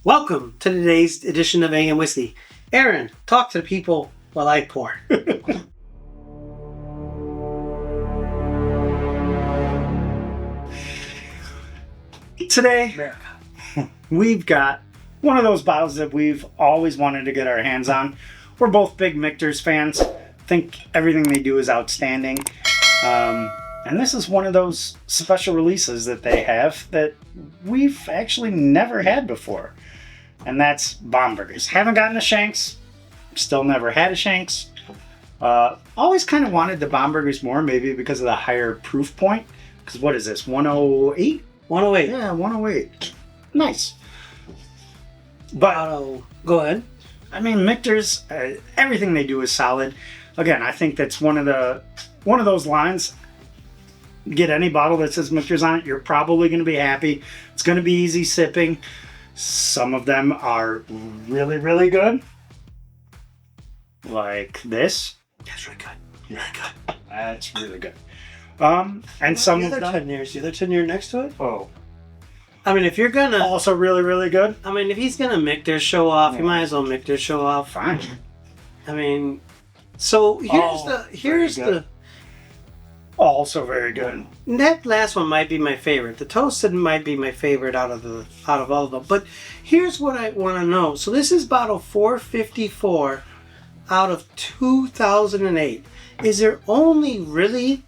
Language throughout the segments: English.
Welcome to today's edition of AM Whiskey. Aaron, talk to the people while I pour. Today, we've got one of those bottles that we've always wanted to get our hands on. We're both big Michter's fans. Think everything they do is outstanding. And this is one of those special releases that they have that we've actually never had before. And that's Bombergers. Haven't gotten a Shenks. Still never had a Shenks. Always kind of wanted the Bombergers more, maybe because of the higher proof point. Because what is this, 108? 108. Yeah, 108. Nice. But Go ahead. I mean, Michter's, everything they do is solid. Again, I think that's one of those lines. Get any bottle that says Michter's on it, you're probably going to be happy. It's going to be easy sipping. Some of them are really, really good. Like this. That's really good. Really good. That's really good. And some of the them. the other 10 year next to it? Oh. I mean, if you're gonna. Also really, really good. I mean, if he's gonna Michter show off, you might as well Michter show off. Fine. I mean, so here's the. Also very good. That last one might be my favorite. The toasted might be my favorite out of all of them. But here's what I want to know. So this is bottle 454 out of 2008. Is there only really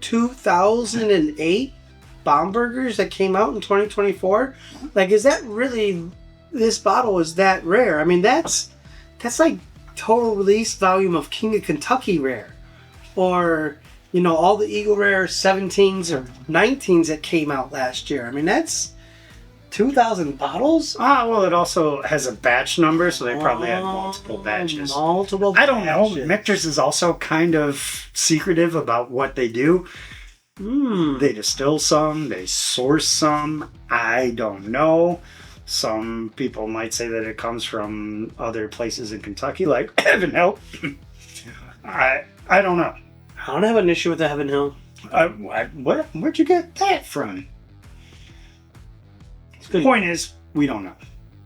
2008 Bombergers that came out in 2024? Like, is that really, this bottle is that rare? I mean, that's like total release volume of King of Kentucky rare, or all the Eagle Rare 17s or 19s that came out last year. I mean, that's 2,000 bottles? Well, it also has a batch number, so they probably had multiple batches. I don't know. Michter's is also kind of secretive about what they do. They distill some, they source some. I don't know. Some people might say that it comes from other places in Kentucky, like Heaven Hill. I don't know. I don't have an issue with the Heaven Hill. Where'd you get that from? The point is, we don't know.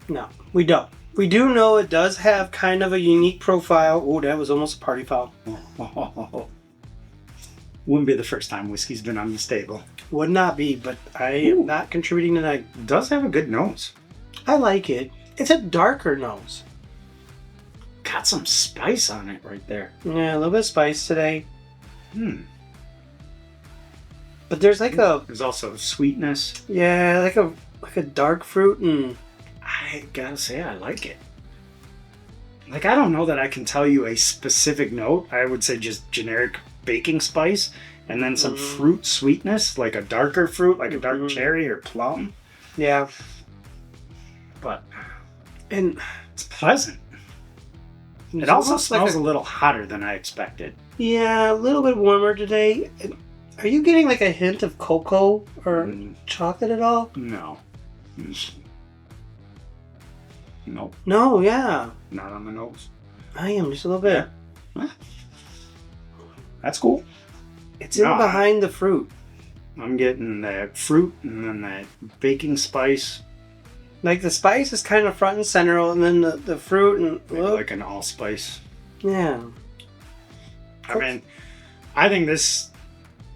No, we don't. We do know it does have kind of a unique profile. Oh, that was almost a party foul. Wouldn't be the first time whiskey's been on this table. Would not be, but I am not contributing tonight. It does have a good nose. I like it. It's a darker nose. Got some spice on it right there. Yeah, a little bit of spice today. But there's There's also sweetness. Yeah, like a dark fruit, and I gotta say I like it. Like, I don't know that I can tell you a specific note. I would say just generic baking spice, and then some fruit sweetness, like a darker fruit, like a dark cherry or plum. Yeah. And it's pleasant. It also smells a little hotter than I expected. Yeah, a little bit warmer today. Are you getting like a hint of cocoa or chocolate at all? No. Nope. No, yeah. Not on the nose. I am, just a little bit. Yeah. That's cool. It's in behind the fruit. I'm getting that fruit and then that baking spice. Like the spice is kind of front and center, and then the fruit and maybe like an allspice. Yeah. I mean, I think this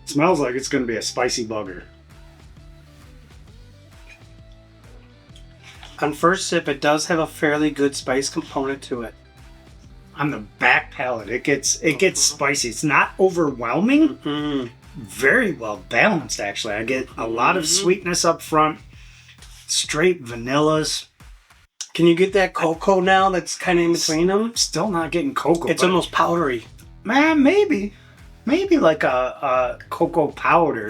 smells like it's going to be a spicy bugger. On first sip, it does have a fairly good spice component to it. On the back palate, it gets spicy. It's not overwhelming. Very well balanced, actually. I get a lot of sweetness up front. Straight vanillas. Can you get that cocoa now that's kind of in between them? Still not getting cocoa. It's almost powdery. Man, maybe like a cocoa powder.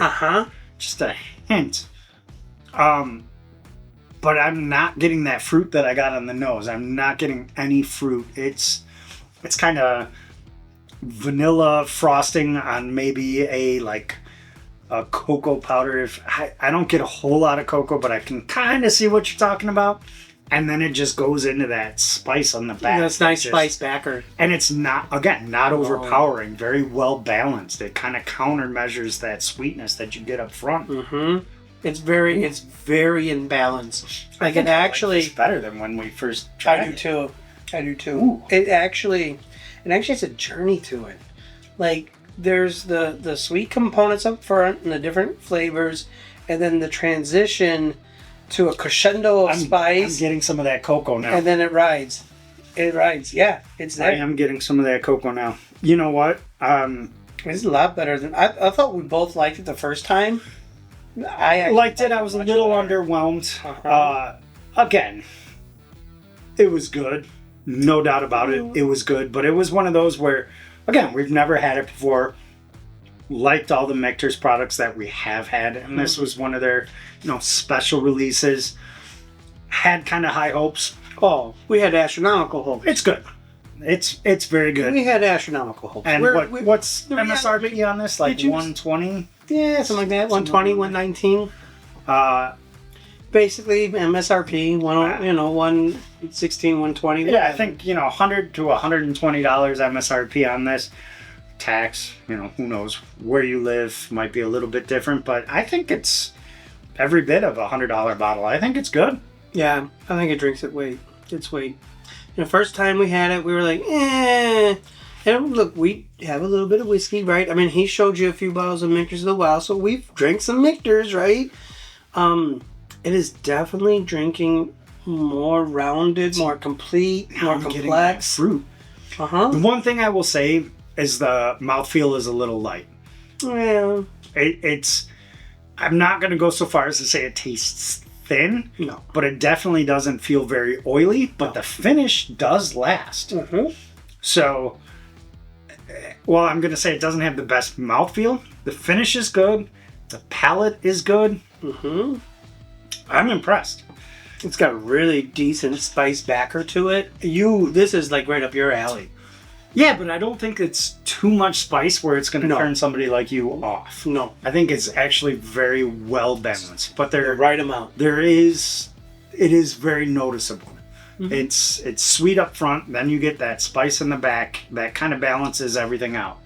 Just a hint. But I'm not getting that fruit that I got on the nose. I'm not getting any fruit. It's kind of vanilla frosting on maybe a cocoa powder. If I don't get a whole lot of cocoa, but I can kind of see what you're talking about. And then it just goes into that spice on the back. That's nice spice backer. And it's not overpowering. Very well balanced. It kind of countermeasures that sweetness that you get up front. It's very in balance. Like it I actually. it's better than when we first tried I do it. too. I do too. Ooh. It actually has a journey to it. Like there's the sweet components up front and the different flavors, and then the transition to a crescendo of I'm spice, getting some of that cocoa now. and then it rides. It rides. Yeah, it's I there. am getting some of that cocoa now. You know what? It's a lot better than I thought. We both liked it the first time. I actually Liked it. I was a much little better. underwhelmed. Uh-huh. Again, it was good. No doubt about it. It was good. But it was one of those where, again, we've never had it before. Liked all the Michter's products that we have had. And this was one of their, special releases. Had kind of high hopes. Oh, we had astronomical hopes. It's good. It's very good. We had astronomical hopes. And what's the MSRP on this? Like Did you- 120? Yeah, something like that. 120, 119. Basically, MSRP, 116, 120. Yeah, I think, $100 to $120 MSRP on this. Tax, who knows where you live, might be a little bit different, but I think it's every bit of a $100 bottle. I think it's good. Yeah, I think it drinks its weight. The first time we had it, we were like, eh. And look, we have a little bit of whiskey, right? I mean, he showed you a few bottles of Michters of the Wild, so we've drank some Michters, right? It is definitely drinking more rounded, more complete, Now more I'm getting that complex. fruit. Uh-huh. The one thing I will say is the mouthfeel is a little light. Well, It's. I'm not going to go so far as to say it tastes thin, no. but it definitely doesn't feel very oily. But the finish does last. Mm-hmm. So, well, I'm going to say it doesn't have the best mouthfeel. The finish is good. The palate is good. Mm-hmm. I'm impressed. It's got a really decent spice backer to it. This is like right up your alley. Yeah, but I don't think it's too much spice where it's going to No. turn somebody like you off. No, I think it's actually very well balanced. But the right amount. it is very noticeable. Mhm. It's sweet up front, then you get that spice in the back that kind of balances everything out.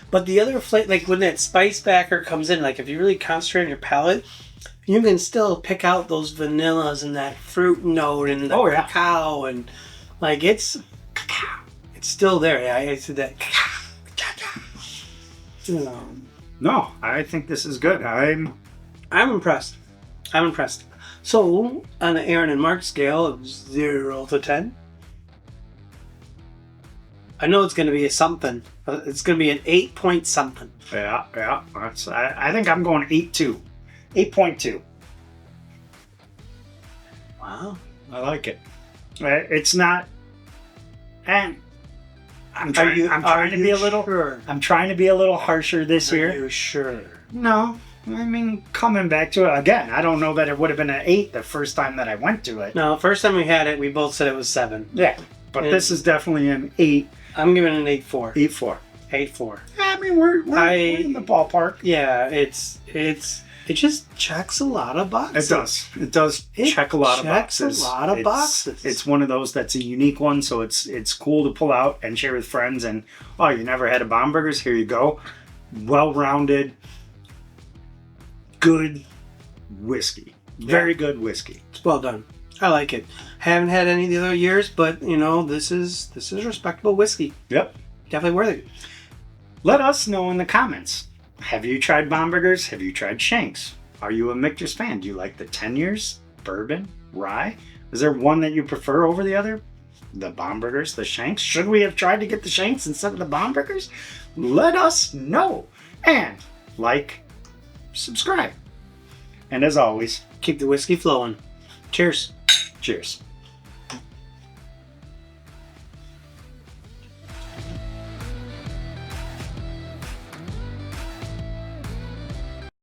But the other flavor, like when that spice backer comes in, like if you really concentrate on your palate, you can still pick out those vanillas and that fruit note and the Oh, yeah. cacao and like it's still there. Yeah, I said that. No, I think this is good. I'm impressed. So on the Aaron and Mark scale of 0 to 10, I know it's going to be a something. It's going to be an 8 point something. Yeah. I think I'm going 8.2. 8.2. Wow. I like it. It's not, and I'm trying to be a little. Sure? I'm trying to be a little harsher this Are year. you sure? No, I mean coming back to it again. I don't know that it would have been an 8 the first time that I went to it. No, first time we had it, we both said it was 7. Yeah, but And- this is definitely an 8. I'm giving it an 8.4. 8.4. 8.4. I mean we're in the ballpark. Yeah, it just checks a lot of boxes. It does It check a lot of checks a boxes. lot of boxes. It's one of those that's a unique one, so it's cool to pull out and share with friends. And oh, you never had a Bomberger's? Here you go. Well-rounded, good whiskey. Very good whiskey. It's well done. I like it. Haven't had any of the other years, but this is respectable whiskey. Yep. Definitely worthy. Let us know in the comments. Have you tried Bombergers? Have you tried Shenks? Are you a Michter's fan? Do you like the 10 years? Bourbon? Rye? Is there one that you prefer over the other? The Bombergers? The Shenks? Should we have tried to get the Shenks instead of the Bombergers? Let us know. And like, subscribe. And as always, Keep the whiskey flowing. Cheers. cheers.